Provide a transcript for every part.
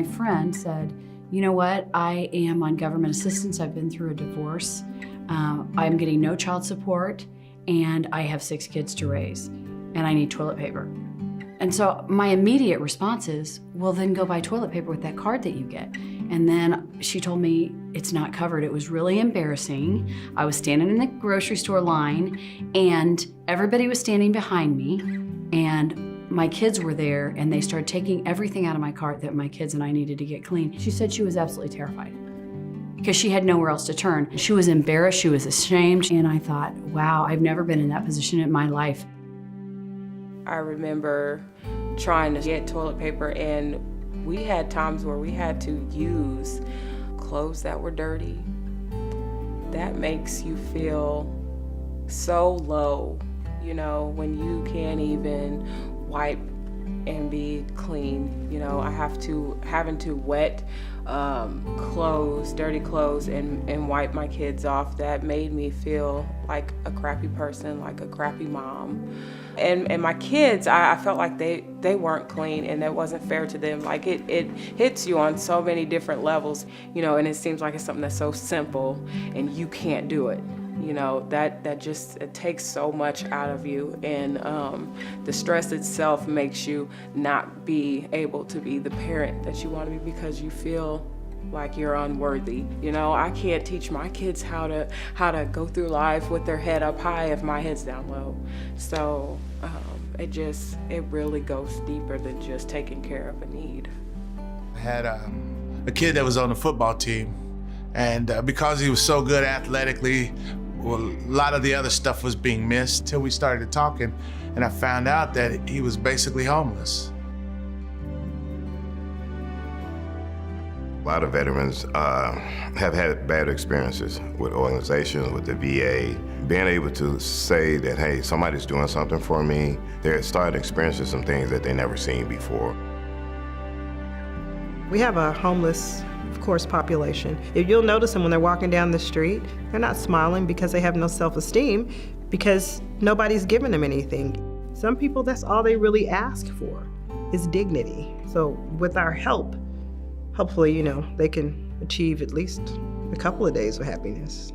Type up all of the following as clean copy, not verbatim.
my friend said, you know what, I am on government assistance, I've been through a divorce, I'm getting no child support, and I have 6 kids to raise, and I need toilet paper. And so my immediate response is, well, then go buy toilet paper with that card that you get. And then she told me it's not covered. It was really embarrassing. I was standing in the grocery store line and everybody was standing behind me, and my kids were there, and they started taking everything out of my cart that my kids and I needed to get clean. She said she was absolutely terrified because she had nowhere else to turn. She was embarrassed, she was ashamed, and I thought, wow, I've never been in that position in my life. I remember trying to get toilet paper, and we had times where we had to use clothes that were dirty. That makes you feel so low, you know, when you can't even wipe and be clean. You know, having to wet clothes, dirty clothes, and wipe my kids off. That made me feel like a crappy person, like a crappy mom. And my kids, I felt like they weren't clean, and that wasn't fair to them. Like it hits you on so many different levels, you know, and it seems like it's something that's so simple and you can't do it. You know, that just, it takes so much out of you, and the stress itself makes you not be able to be the parent that you want to be because you feel like you're unworthy. You know, I can't teach my kids how to go through life with their head up high if my head's down low. So it really goes deeper than just taking care of a need. I had a kid that was on the football team, and because he was so good athletically, well, a lot of the other stuff was being missed till we started talking, and I found out that he was basically homeless. A lot of veterans have had bad experiences with organizations, with the VA. Being able to say that, hey, somebody's doing something for me, they're starting experiencing some things that they never seen before. We have a homeless, of course, population. If you'll notice them when they're walking down the street, they're not smiling because they have no self-esteem, because nobody's giving them anything. Some people, that's all they really ask for is dignity. So with our help, hopefully, you know, they can achieve at least a couple of days of happiness.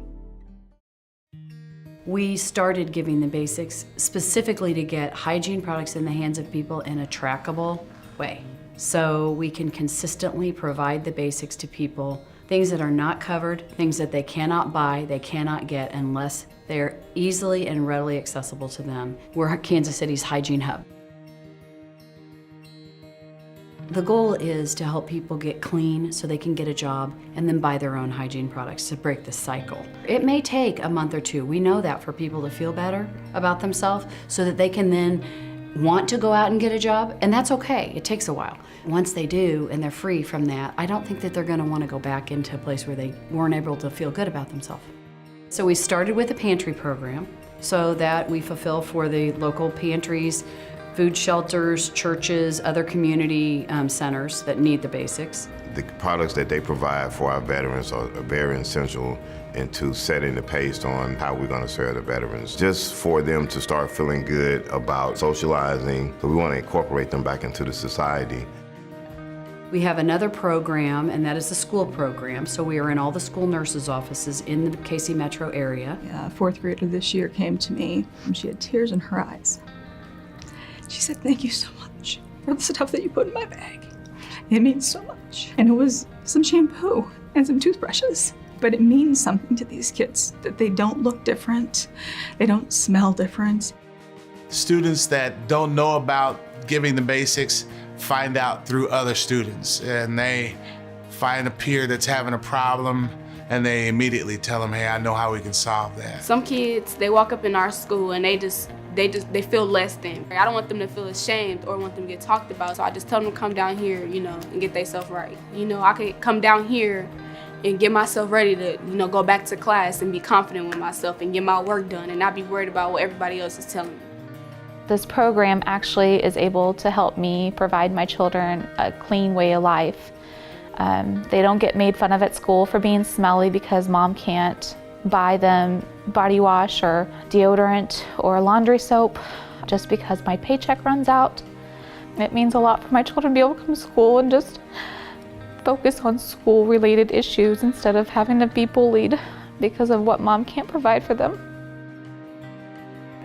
We started giving the basics specifically to get hygiene products in the hands of people in a trackable way, so we can consistently provide the basics to people, things that are not covered, things that they cannot buy, they cannot get unless they're easily and readily accessible to them. We're Kansas City's hygiene hub. The goal is to help people get clean so they can get a job and then buy their own hygiene products to break the cycle. It may take a month or two, we know that, for people to feel better about themselves so that they can then want to go out and get a job, and that's okay, it takes a while. Once they do and they're free from that, I don't think that they're gonna wanna go back into a place where they weren't able to feel good about themselves. So we started with a pantry program so that we fulfill for the local pantries, food shelters, churches, other community centers that need the basics. The products that they provide for our veterans are very essential into setting the pace on how we're going to serve the veterans, just for them to start feeling good about socializing. So we want to incorporate them back into the society. We have another program, and that is the school program. So we are in all the school nurses' offices in the KC metro area. A 4th grader this year came to me, and she had tears in her eyes. She said, "Thank you so much for the stuff that you put in my bag. It means so much." And it was some shampoo and some toothbrushes. But it means something to these kids, that they don't look different, they don't smell different. Students that don't know about giving the basics find out through other students, and they find a peer that's having a problem, and they immediately tell them, hey, I know how we can solve that. Some kids, they walk up in our school and they feel less than. I don't want them to feel ashamed or want them to get talked about, so I just tell them to come down here, you know, and get themselves right. You know, I could come down here and get myself ready to, you know, go back to class and be confident with myself and get my work done and not be worried about what everybody else is telling me. This program actually is able to help me provide my children a clean way of life. They don't get made fun of at school for being smelly because mom can't buy them body wash or deodorant or laundry soap just because my paycheck runs out. It means a lot for my children to be able to come to school and just focus on school-related issues instead of having to be bullied because of what mom can't provide for them.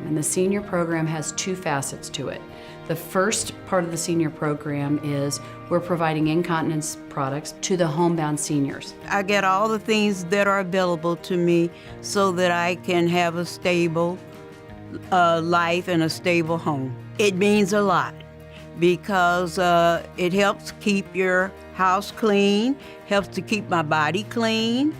And the senior program has two facets to it. The first part of the senior program is we're providing incontinence products to the homebound seniors. I get all the things that are available to me so that I can have a stable life and a stable home. It means a lot because it helps keep your house clean, helps to keep my body clean.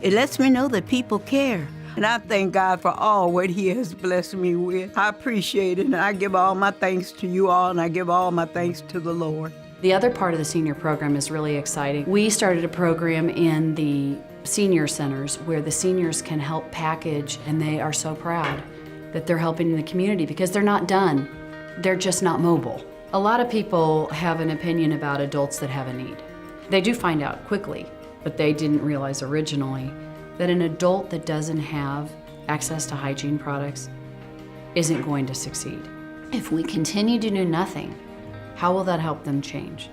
It lets me know that people care. And I thank God for all what He has blessed me with. I appreciate it, and I give all my thanks to you all, and I give all my thanks to the Lord. The other part of the senior program is really exciting. We started a program in the senior centers where the seniors can help package, and they are so proud that they're helping in the community because they're not done. They're just not mobile. A lot of people have an opinion about adults that have a need. They do find out quickly, but they didn't realize originally that an adult that doesn't have access to hygiene products isn't going to succeed. If we continue to do nothing, how will that help them change?